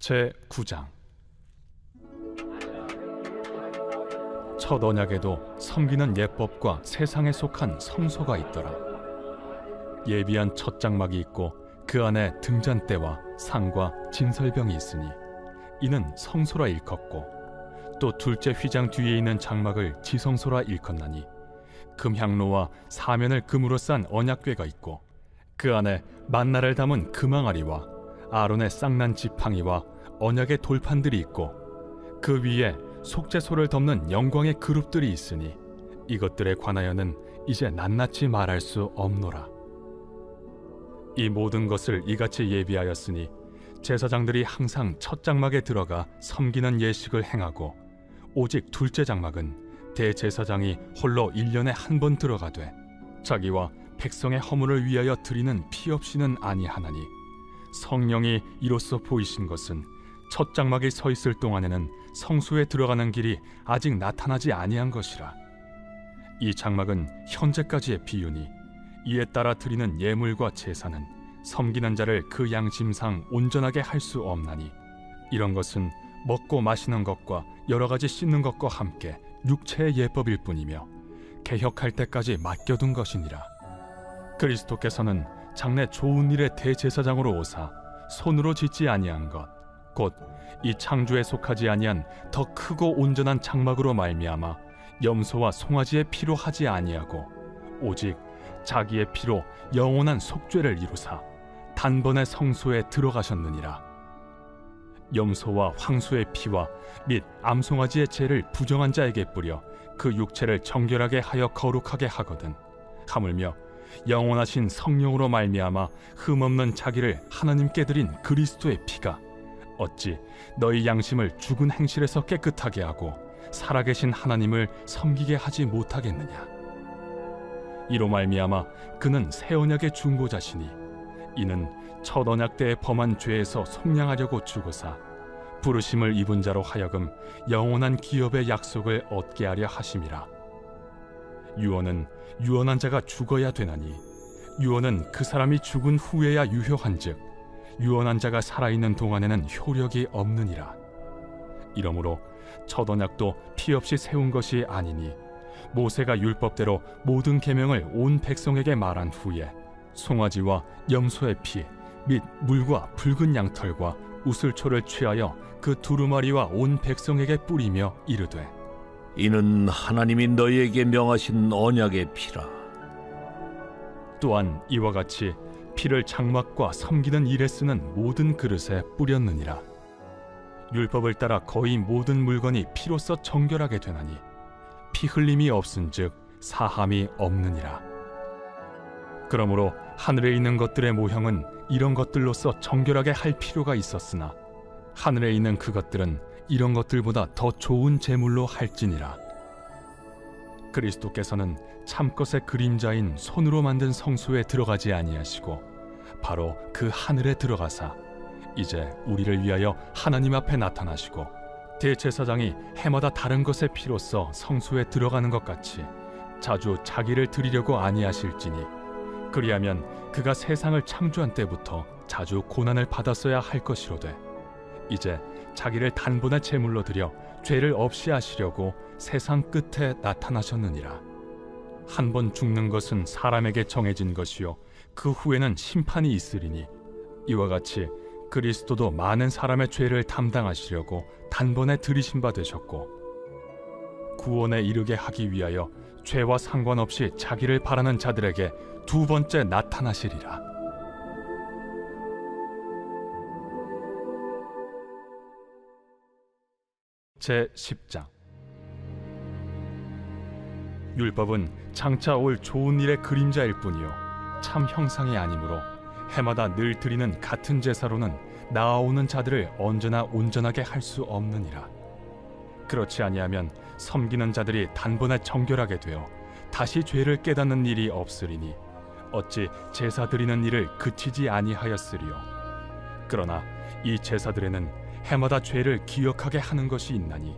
제9장. 첫 언약에도 섬기는 예법과 세상에 속한 성소가 있더라. 예비한 첫 장막이 있고 그 안에 등잔대와 상과 진설병이 있으니 이는 성소라 일컫고, 또 둘째 휘장 뒤에 있는 장막을 지성소라 일컫나니 금향로와 사면을 금으로 싼 언약궤가 있고 그 안에 만나를 담은 금항아리와 아론의 쌍난 지팡이와 언약의 돌판들이 있고 그 위에 속죄소를 덮는 영광의 그룹들이 있으니 이것들에 관하여는 이제 낱낱이 말할 수 없노라. 이 모든 것을 이같이 예비하였으니 제사장들이 항상 첫 장막에 들어가 섬기는 예식을 행하고, 오직 둘째 장막은 대제사장이 홀로 1년에 한 번 들어가되 자기와 백성의 허물을 위하여 드리는 피 없이는 아니하나니, 성령이 이로써 보이신 것은 첫 장막에 서 있을 동안에는 성소에 들어가는 길이 아직 나타나지 아니한 것이라. 이 장막은 현재까지의 비유니 이에 따라 드리는 예물과 제사는 섬기는 자를 그 양심상 온전하게 할 수 없나니, 이런 것은 먹고 마시는 것과 여러 가지 씻는 것과 함께 육체의 예법일 뿐이며 개혁할 때까지 맡겨둔 것이니라. 그리스도께서는 장래 좋은 일의 대제사장으로 오사 손으로 짓지 아니한 것, 곧 이 창조에 속하지 아니한 더 크고 온전한 장막으로 말미암아 염소와 송아지의 피로 하지 아니하고 오직 자기의 피로 영원한 속죄를 이루사 단번에 성소에 들어가셨느니라. 염소와 황소의 피와 및 암송아지의 죄를 부정한 자에게 뿌려 그 육체를 정결하게 하여 거룩하게 하거든, 하물며 영원하신 성령으로 말미암아 흠없는 자기를 하나님께 드린 그리스도의 피가 어찌 너희 양심을 죽은 행실에서 깨끗하게 하고 살아계신 하나님을 섬기게 하지 못하겠느냐. 이로 말미암아 그는 새 언약의 중보자시니 이는 첫 언약 때에 범한 죄에서 속량하려고 죽으사 부르심을 입은 자로 하여금 영원한 기업의 약속을 얻게 하려 하심이라. 유언은 유언한 자가 죽어야 되나니 유언은 그 사람이 죽은 후에야 유효한즉 유언한 자가 살아있는 동안에는 효력이 없느니라. 이러므로 첫 언약도 피 없이 세운 것이 아니니 모세가 율법대로 모든 계명을 온 백성에게 말한 후에 송아지와 염소의 피 및 물과 붉은 양털과 우슬초를 취하여 그 두루마리와 온 백성에게 뿌리며 이르되, 이는 하나님이 너희에게 명하신 언약의 피라. 또한 이와 같이 피를 장막과 섬기는 일에 쓰는 모든 그릇에 뿌렸느니라. 율법을 따라 거의 모든 물건이 피로써 정결하게 되나니 피 흘림이 없은즉 사함이 없느니라. 그러므로 하늘에 있는 것들의 모형은 이런 것들로서 정결하게 할 필요가 있었으나 하늘에 있는 그것들은 이런 것들보다 더 좋은 제물로 할지니라. 그리스도께서는 참것의 그림자인 손으로 만든 성소에 들어가지 아니하시고 바로 그 하늘에 들어가사 이제 우리를 위하여 하나님 앞에 나타나시고 대제사장이 해마다 다른 것의 피로써 성소에 들어가는 것 같이 자주 자기를 드리려고 아니하실지니, 그리하면 그가 세상을 창조한 때부터 자주 고난을 받았어야 할 것이로되 이제 자기를 단번에 제물로 드려 죄를 없이 하시려고 세상 끝에 나타나셨느니라. 한 번 죽는 것은 사람에게 정해진 것이요 그 후에는 심판이 있으리니 이와 같이 그리스도도 많은 사람의 죄를 담당하시려고 단번에 들이신 바 되셨고 구원에 이르게 하기 위하여 죄와 상관없이 자기를 바라는 자들에게 두 번째 나타나시리라. 제10장. 율법은 장차 올 좋은 일의 그림자일 뿐이요 참 형상이 아니므로 해마다 늘 드리는 같은 제사로는 나아오는 자들을 언제나 온전하게 할 수 없느니라. 그렇지 아니하면 섬기는 자들이 단번에 정결하게 되어 다시 죄를 깨닫는 일이 없으리니 어찌 제사 드리는 일을 그치지 아니하였으리요. 그러나 이 제사들에는 해마다 죄를 기억하게 하는 것이 있나니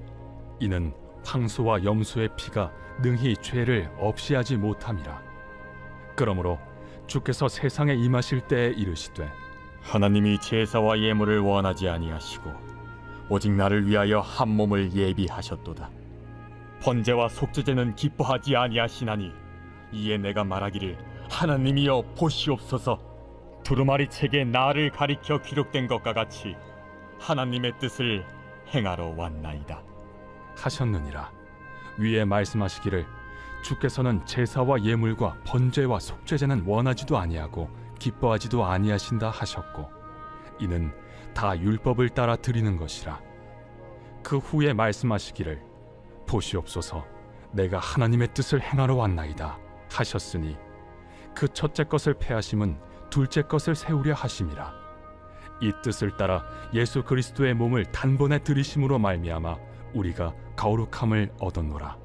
이는 황소와 염소의 피가 능히 죄를 없이 하지 못함이라. 그러므로 주께서 세상에 임하실 때에 이르시되 하나님이 제사와 예물을 원하지 아니하시고 오직 나를 위하여 한 몸을 예비하셨도다. 번제와 속죄제는 기뻐하지 아니하시나니 이에 내가 말하기를 하나님이여 보시옵소서. 두루마리 책에 나를 가리켜 기록된 것과 같이 하나님의 뜻을 행하러 왔나이다 하셨느니라. 위에 말씀하시기를 주께서는 제사와 예물과 번제와 속죄제는 원하지도 아니하고 기뻐하지도 아니하신다 하셨고 이는 다 율법을 따라 드리는 것이라. 그 후에 말씀하시기를 보시옵소서 내가 하나님의 뜻을 행하러 왔나이다 하셨으니 그 첫째 것을 패하심은 둘째 것을 세우려 하심이라. 이 뜻을 따라 예수 그리스도의 몸을 단번에 들이심으로 말미암아 우리가 거룩함을 얻었노라.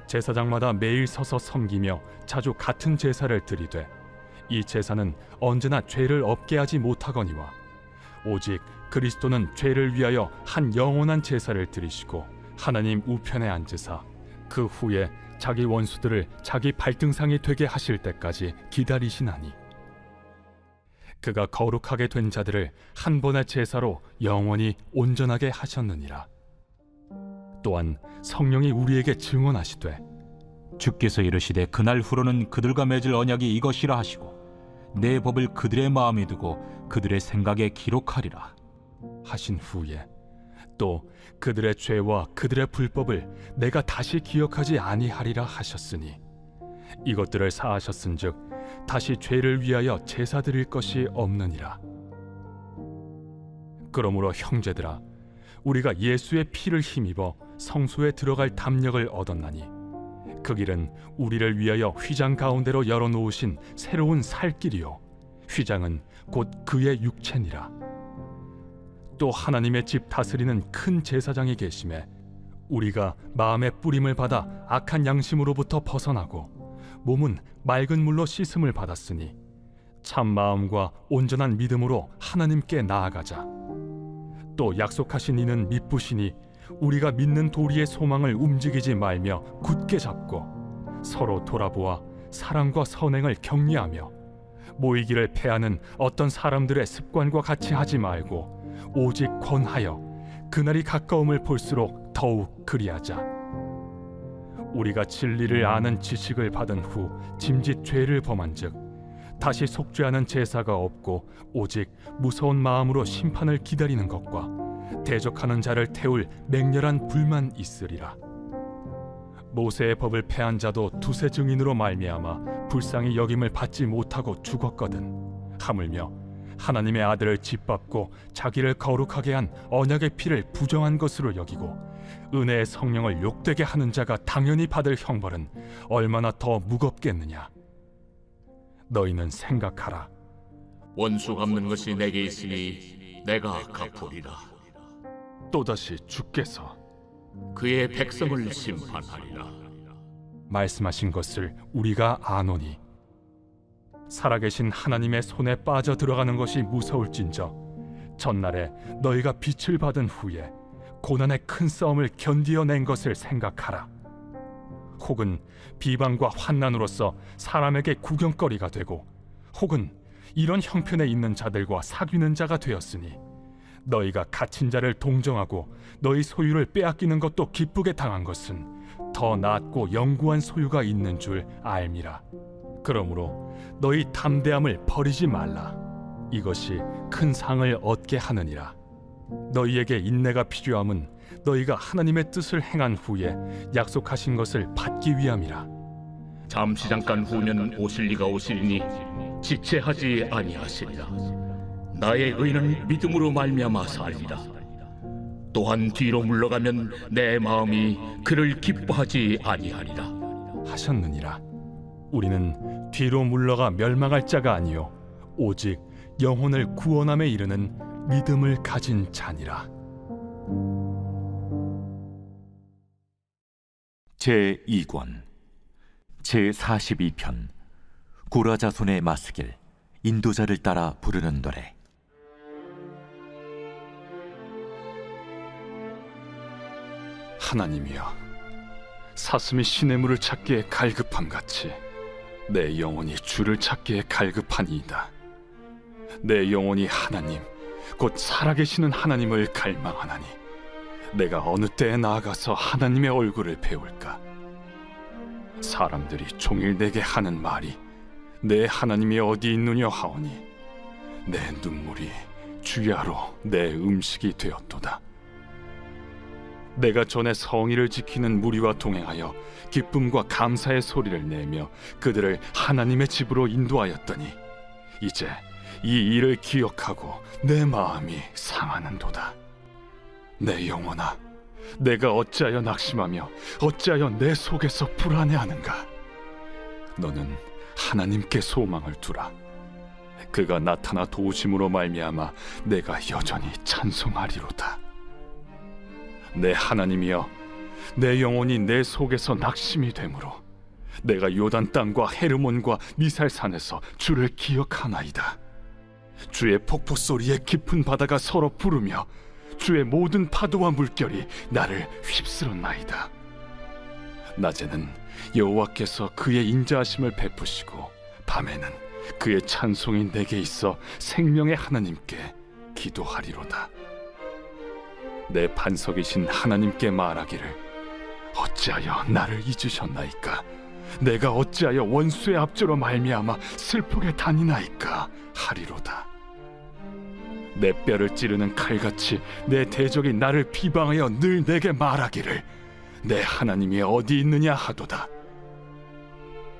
제사장마다 매일 서서 섬기며 자주 같은 제사를 드리되 이 제사는 언제나 죄를 없게 하지 못하거니와 오직 그리스도는 죄를 위하여 한 영원한 제사를 드리시고 하나님 우편에 앉으사 그 후에 자기 원수들을 자기 발등상이 되게 하실 때까지 기다리시나니 그가 거룩하게 된 자들을 한 번의 제사로 영원히 온전하게 하셨느니라. 또한 성령이 우리에게 증언하시되 주께서 이르시되 그날 후로는 그들과 맺을 언약이 이것이라 하시고 내 법을 그들의 마음에 두고 그들의 생각에 기록하리라 하신 후에 또 그들의 죄와 그들의 불법을 내가 다시 기억하지 아니하리라 하셨으니 이것들을 사하셨은즉 다시 죄를 위하여 제사 드릴 것이 없느니라. 그러므로 형제들아 우리가 예수의 피를 힘입어 성소에 들어갈 담력을 얻었나니 그 길은 우리를 위하여 휘장 가운데로 열어놓으신 새로운 살 길이요 휘장은 곧 그의 육체니라. 또 하나님의 집 다스리는 큰 제사장이 계심에 우리가 마음의 뿌림을 받아 악한 양심으로부터 벗어나고 몸은 맑은 물로 씻음을 받았으니 참 마음과 온전한 믿음으로 하나님께 나아가자. 또 약속하신 이는 미쁘시니 우리가 믿는 도리의 소망을 움직이지 말며 굳게 잡고 서로 돌아보아 사랑과 선행을 격려하며 모이기를 패하는 어떤 사람들의 습관과 같이 하지 말고 오직 권하여 그날이 가까움을 볼수록 더욱 그리하자. 우리가 진리를 아는 지식을 받은 후 짐짓 죄를 범한즉 다시 속죄하는 제사가 없고 오직 무서운 마음으로 심판을 기다리는 것과 대적하는 자를 태울 맹렬한 불만 있으리라. 모세의 법을 패한 자도 두세 증인으로 말미암아 불쌍히 여김을 받지 못하고 죽었거든. 하물며 하나님의 아들을 짓밟고 자기를 거룩하게 한 언약의 피를 부정한 것으로 여기고 은혜의 성령을 욕되게 하는 자가 당연히 받을 형벌은 얼마나 더 무겁겠느냐. 너희는 생각하라. 원수 갚는 것이 내게 있으니 내가 갚으리라. 또다시 주께서 그의 백성을 심판하리라. 말씀하신 것을 우리가 아노니 살아계신 하나님의 손에 빠져 들어가는 것이 무서울진저 전날에 너희가 빛을 받은 후에 고난의 큰 싸움을 견디어낸 것을 생각하라. 혹은 비방과 환난으로서 사람에게 구경거리가 되고 혹은 이런 형편에 있는 자들과 사귀는 자가 되었으니 너희가 갇힌 자를 동정하고 너희 소유를 빼앗기는 것도 기쁘게 당한 것은 더 낫고 영구한 소유가 있는 줄 알미라. 그러므로 너희 담대함을 버리지 말라. 이것이 큰 상을 얻게 하느니라. 너희에게 인내가 필요함은 너희가 하나님의 뜻을 행한 후에 약속하신 것을 받기 위함이라. 잠시 잠깐 후면 오실 이가 오시리니 지체하지 아니하시리라. 나의 의는 믿음으로 말미암아 살리라. 또한 뒤로 물러가면 내 마음이 그를 기뻐하지 아니하리라 하셨느니라. 우리는 뒤로 물러가 멸망할 자가 아니요 오직 영혼을 구원함에 이르는 믿음을 가진 자니라. 제2권 제42편 고라 자손의 마스길 인도자를 따라 부르는 노래. 하나님이여, 사슴이 시냇물을 찾기에 갈급함같이 내 영혼이 주를 찾기에 갈급하니이다. 내 영혼이 하나님 곧 살아계시는 하나님을 갈망하나니 내가 어느 때에 나아가서 하나님의 얼굴을 배울까? 사람들이 종일 내게 하는 말이 내 하나님이 어디 있느냐 하오니 내 눈물이 주야로 내 음식이 되었도다. 내가 전에 성의를 지키는 무리와 동행하여 기쁨과 감사의 소리를 내며 그들을 하나님의 집으로 인도하였더니 이제 이 일을 기억하고 내 마음이 상하는도다. 내 영혼아, 내가 어찌하여 낙심하며 어찌하여 내 속에서 불안해하는가? 너는 하나님께 소망을 두라. 그가 나타나 도우심으로 말미암아 내가 여전히 찬송하리로다. 내 하나님이여, 내 영혼이 내 속에서 낙심이 되므로 내가 요단 땅과 헤르몬과 미살산에서 주를 기억하나이다. 주의 폭포 소리에 깊은 바다가 서로 부르며 주의 모든 파도와 물결이 나를 휩쓸었나이다. 낮에는 여호와께서 그의 인자하심을 베푸시고 밤에는 그의 찬송이 내게 있어 생명의 하나님께 기도하리로다. 내 반석이신 하나님께 말하기를 어찌하여 나를 잊으셨나이까? 내가 어찌하여 원수의 압제로 말미암아 슬프게 다니나이까 하리로다. 내 뼈를 찌르는 칼같이 내 대적이 나를 비방하여 늘 내게 말하기를 내 하나님이 어디 있느냐 하도다.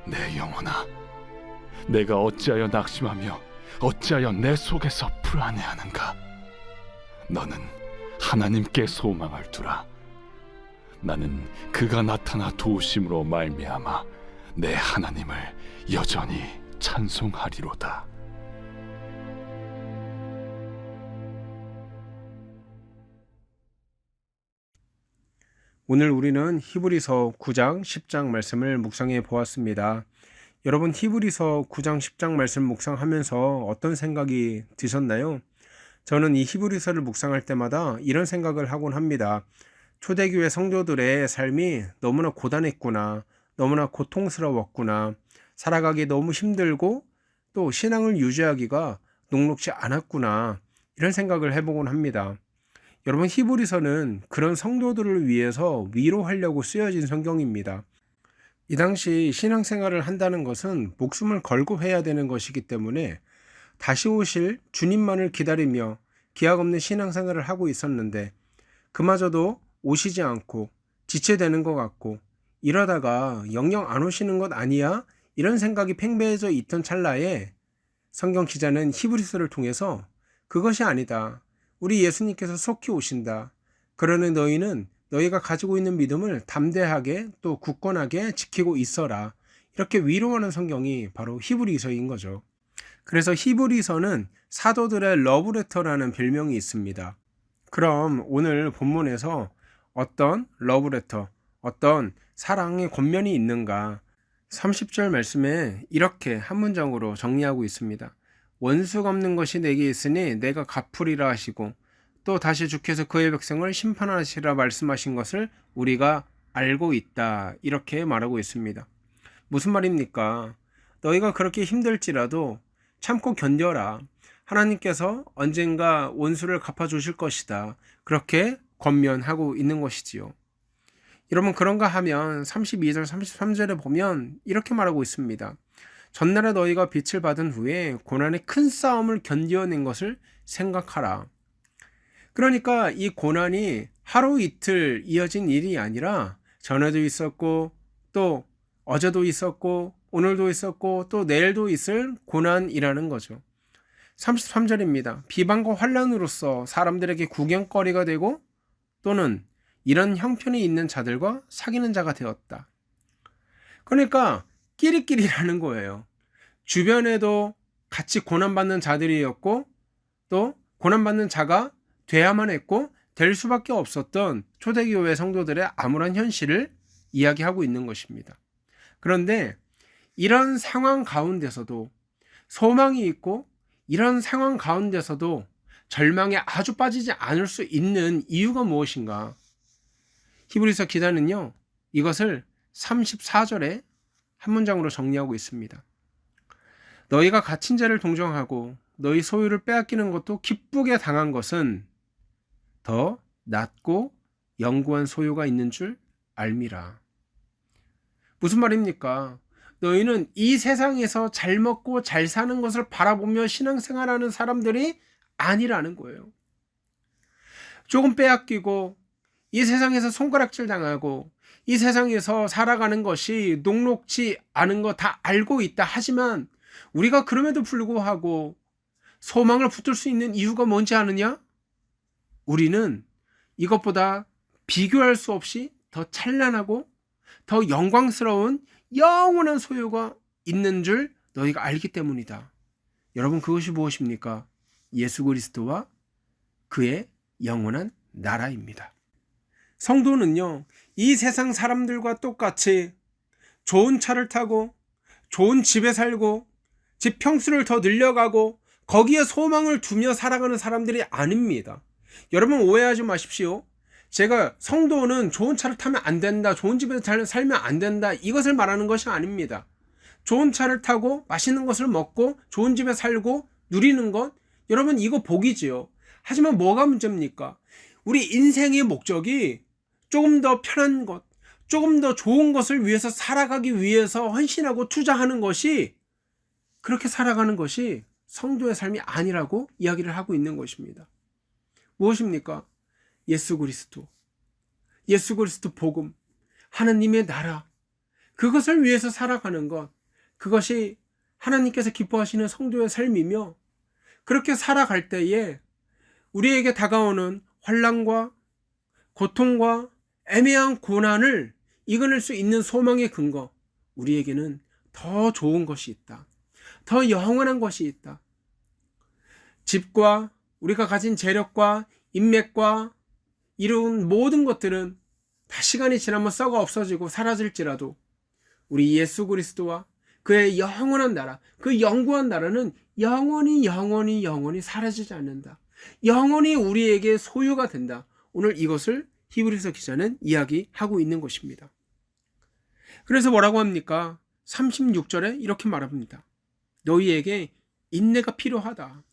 내 영혼아, 내가 어찌하여 낙심하며 어찌하여 내 속에서 불안해하는가? 너는 하나님께 소망을 두라. 나는 그가 나타나 도우심으로 말미암아 내 하나님을 여전히 찬송하리로다. 오늘 우리는 히브리서 9장 10장 말씀을 묵상해 보았습니다. 여러분, 히브리서 9장 10장 말씀 묵상하면서 어떤 생각이 드셨나요? 저는 이 히브리서를 묵상할 때마다 이런 생각을 하곤 합니다. 초대교회 성도들의 삶이 너무나 고단했구나, 너무나 고통스러웠구나, 살아가기 너무 힘들고 또 신앙을 유지하기가 녹록지 않았구나, 이런 생각을 해보곤 합니다. 여러분, 히브리서는 그런 성도들을 위해서 위로하려고 쓰여진 성경입니다. 이 당시 신앙생활을 한다는 것은 목숨을 걸고 해야 되는 것이기 때문에 다시 오실 주님만을 기다리며 기약 없는 신앙생활을 하고 있었는데 그마저도 오시지 않고 지체되는 것 같고 이러다가 영영 안 오시는 것 아니야? 이런 생각이 팽배해져 있던 찰나에 성경 기자는 히브리서를 통해서 그것이 아니다. 우리 예수님께서 속히 오신다. 그러는 너희는 너희가 가지고 있는 믿음을 담대하게 또 굳건하게 지키고 있어라. 이렇게 위로하는 성경이 바로 히브리서인 거죠. 그래서 히브리서는 사도들의 러브레터라는 별명이 있습니다. 그럼 오늘 본문에서 어떤 러브레터, 어떤 사랑의 권면이 있는가? 30절 말씀에 이렇게 한 문장으로 정리하고 있습니다. 원수가 없는 것이 내게 있으니 내가 갚으리라 하시고 또 다시 주께서 그의 백성을 심판하시라 말씀하신 것을 우리가 알고 있다. 이렇게 말하고 있습니다. 무슨 말입니까? 너희가 그렇게 힘들지라도 참고 견뎌라. 하나님께서 언젠가 원수를 갚아주실 것이다. 그렇게 권면하고 있는 것이지요. 여러분, 그런가 하면 32절 33절에 보면 이렇게 말하고 있습니다. 전날에 너희가 빛을 받은 후에 고난의 큰 싸움을 견뎌낸 것을 생각하라. 그러니까 이 고난이 하루 이틀 이어진 일이 아니라 전에도 있었고 또 어제도 있었고 오늘도 있었고 또 내일도 있을 고난이라는 거죠. 33절입니다. 비방과 환난으로서 사람들에게 구경거리가 되고 또는 이런 형편이 있는 자들과 사귀는 자가 되었다. 그러니까 끼리끼리라는 거예요. 주변에도 같이 고난받는 자들이었고 또 고난받는 자가 돼야만 했고 될 수밖에 없었던 초대교회 성도들의 암울한 현실을 이야기하고 있는 것입니다. 그런데 이런 상황 가운데서도 소망이 있고 이런 상황 가운데서도 절망에 아주 빠지지 않을 수 있는 이유가 무엇인가? 히브리서 기자는요, 이것을 34절에 한 문장으로 정리하고 있습니다. 너희가 갇힌 자를 동정하고 너희 소유를 빼앗기는 것도 기쁘게 당한 것은 더 낫고 영구한 소유가 있는 줄 알미라. 무슨 말입니까? 너희는 이 세상에서 잘 먹고 잘 사는 것을 바라보며 신앙생활하는 사람들이 아니라는 거예요. 조금 빼앗기고 이 세상에서 손가락질 당하고 이 세상에서 살아가는 것이 녹록지 않은 거 다 알고 있다 하지만 우리가 그럼에도 불구하고 소망을 붙들 수 있는 이유가 뭔지 아느냐? 우리는 이것보다 비교할 수 없이 더 찬란하고 더 영광스러운 영원한 소유가 있는 줄 너희가 알기 때문이다. 여러분, 그것이 무엇입니까? 예수 그리스도와 그의 영원한 나라입니다. 성도는요, 이 세상 사람들과 똑같이 좋은 차를 타고 좋은 집에 살고 집 평수를 더 늘려가고 거기에 소망을 두며 살아가는 사람들이 아닙니다. 여러분, 오해하지 마십시오. 제가 성도는 좋은 차를 타면 안 된다, 좋은 집에서 살면 안 된다, 이것을 말하는 것이 아닙니다. 좋은 차를 타고 맛있는 것을 먹고 좋은 집에 살고 누리는 것, 여러분, 이거 복이지요. 하지만 뭐가 문제입니까? 우리 인생의 목적이 조금 더 편한 것, 조금 더 좋은 것을 위해서 살아가기 위해서 헌신하고 투자하는 것이, 그렇게 살아가는 것이 성도의 삶이 아니라고 이야기를 하고 있는 것입니다. 무엇입니까? 예수 그리스도 복음, 하나님의 나라, 그것을 위해서 살아가는 것, 그것이 하나님께서 기뻐하시는 성도의 삶이며, 그렇게 살아갈 때에 우리에게 다가오는 환난과 고통과 애매한 고난을 이겨낼 수 있는 소망의 근거, 우리에게는 더 좋은 것이 있다, 더 영원한 것이 있다. 집과 우리가 가진 재력과 인맥과 이룬 모든 것들은 다 시간이 지나면 썩어 없어지고 사라질지라도 우리 예수 그리스도와 그의 영원한 나라, 그 영구한 나라는 영원히 사라지지 않는다. 영원히 우리에게 소유가 된다. 오늘 이것을 히브리서 기자는 이야기하고 있는 것입니다. 그래서 뭐라고 합니까? 36절에 이렇게 말합니다. 너희에게 인내가 필요하다.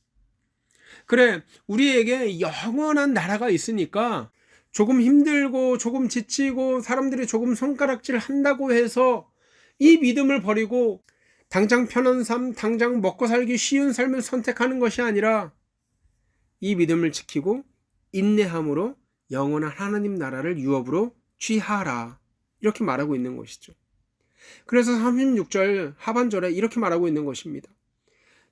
그래, 우리에게 영원한 나라가 있으니까 조금 힘들고 조금 지치고 사람들이 조금 손가락질 한다고 해서 이 믿음을 버리고 당장 편한 삶, 당장 먹고 살기 쉬운 삶을 선택하는 것이 아니라 이 믿음을 지키고 인내함으로 영원한 하나님 나라를 유업으로 취하라, 이렇게 말하고 있는 것이죠. 그래서 36절 하반절에 이렇게 말하고 있는 것입니다.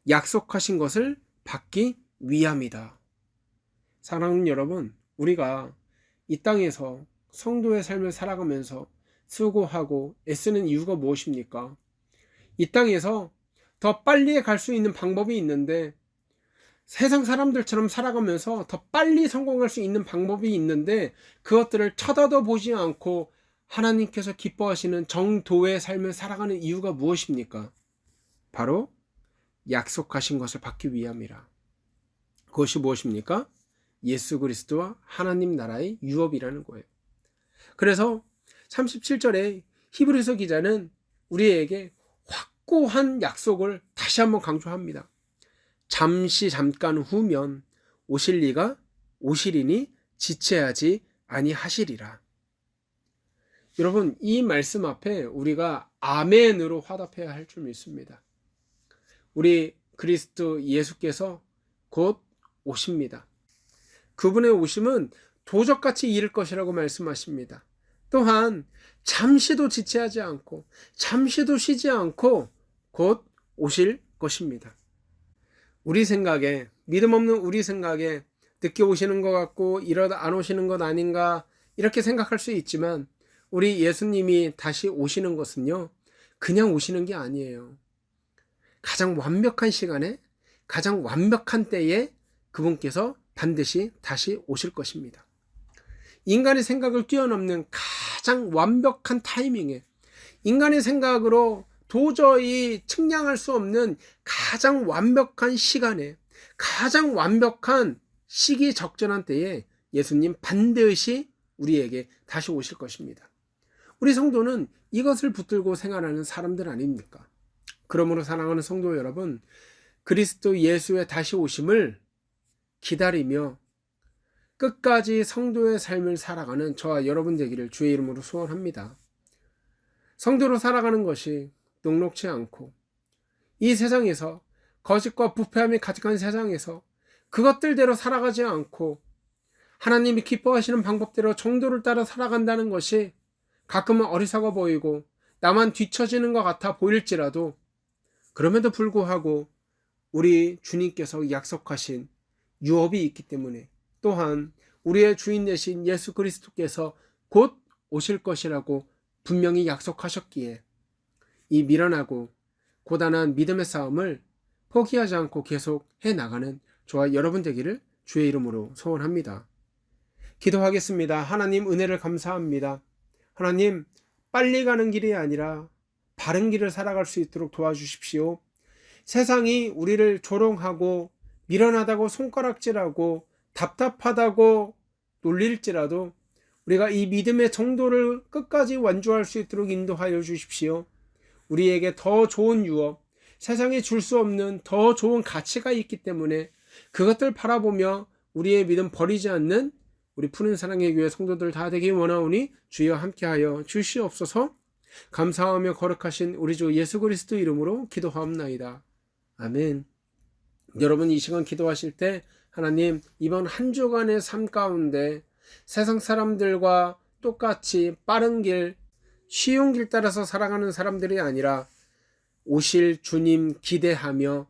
약속하신 것을 받기 위함이다. 사랑하는 여러분, 우리가 이 땅에서 성도의 삶을 살아가면서 수고하고 애쓰는 이유가 무엇입니까? 이 땅에서 더 빨리 갈 수 있는 방법이 있는데, 세상 사람들처럼 살아가면서 더 빨리 성공할 수 있는 방법이 있는데, 그것들을 쳐다도 보지 않고 하나님께서 기뻐하시는 정도의 삶을 살아가는 이유가 무엇입니까? 바로 약속하신 것을 받기 위함이라. 그것이 무엇입니까? 예수 그리스도와 하나님 나라의 유업이라는 거예요. 그래서 37절에 히브리서 기자는 우리에게 확고한 약속을 다시 한번 강조합니다. 잠깐 후면 오실 이가 오시리니 지체하지 아니하시리라. 여러분, 이 말씀 앞에 우리가 아멘으로 화답해야 할 줄 믿습니다. 우리 그리스도 예수께서 곧 오십니다. 그분의 오심은 도적같이 이를 것이라고 말씀하십니다. 또한 잠시도 지체하지 않고 잠시도 쉬지 않고 곧 오실 것입니다. 우리 생각에, 믿음 없는 우리 생각에 늦게 오시는 것 같고 이러다 안 오시는 것 아닌가, 이렇게 생각할 수 있지만 우리 예수님이 다시 오시는 것은요, 그냥 오시는 게 아니에요. 가장 완벽한 시간에, 가장 완벽한 때에 그분께서 반드시 다시 오실 것입니다. 인간의 생각을 뛰어넘는 가장 완벽한 타이밍에, 인간의 생각으로 도저히 측량할 수 없는 가장 완벽한 시간에, 가장 완벽한 시기적절한 때에 예수님 반드시 우리에게 다시 오실 것입니다. 우리 성도는 이것을 붙들고 생활하는 사람들 아닙니까? 그러므로 사랑하는 성도 여러분, 그리스도 예수의 다시 오심을 기다리며 끝까지 성도의 삶을 살아가는 저와 여러분 되기를 주의 이름으로 소원합니다. 성도로 살아가는 것이 녹록지 않고 이 세상에서 거짓과 부패함이 가득한 세상에서 그것들대로 살아가지 않고 하나님이 기뻐하시는 방법대로 정도를 따라 살아간다는 것이 가끔은 어리석어 보이고 나만 뒤처지는 것 같아 보일지라도 그럼에도 불구하고 우리 주님께서 약속하신 유업이 있기 때문에 또한 우리의 주인 되신 예수 그리스도께서 곧 오실 것이라고 분명히 약속하셨기에 이 미련하고 고단한 믿음의 싸움을 포기하지 않고 계속 해나가는 저와 여러분 되기를 주의 이름으로 소원합니다. 기도하겠습니다. 하나님 은혜를 감사합니다. 하나님 빨리 가는 길이 아니라 바른 길을 살아갈 수 있도록 도와주십시오. 세상이 우리를 조롱하고 미련하다고 손가락질하고 답답하다고 놀릴지라도 우리가 이 믿음의 정도를 끝까지 완주할 수 있도록 인도하여 주십시오. 우리에게 더 좋은 유업, 세상에 줄 수 없는 더 좋은 가치가 있기 때문에 그것들 바라보며 우리의 믿음 버리지 않는 우리 푸른 사랑의 교회 성도들 다 되기 원하오니 주여 함께하여 주시옵소서. 감사하며 거룩하신 우리 주 예수 그리스도 이름으로 기도하옵나이다. 아멘. 여러분 이 시간 기도하실 때 하나님 이번 한 주간의 삶 가운데 세상 사람들과 똑같이 빠른 길, 쉬운 길 따라서 살아가는 사람들이 아니라 오실 주님 기대하며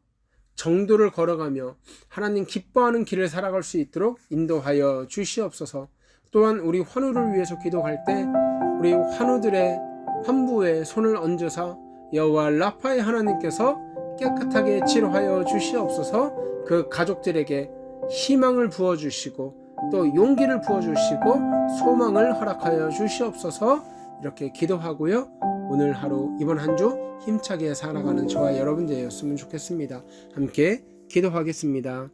정도를 걸어가며 하나님 기뻐하는 길을 살아갈 수 있도록 인도하여 주시옵소서. 또한 우리 환우를 위해서 기도할 때 우리 환우들의 환부에 손을 얹어서 여호와 라파의 하나님께서 깨끗하게 치료하여 주시옵소서. 그 가족들에게 희망을 부어주시고 또 용기를 부어주시고 소망을 허락하여 주시옵소서. 이렇게 기도하고요. 오늘 하루 이번 한 주 힘차게 살아가는 저와 여러분 되었으면 좋겠습니다. 함께 기도하겠습니다.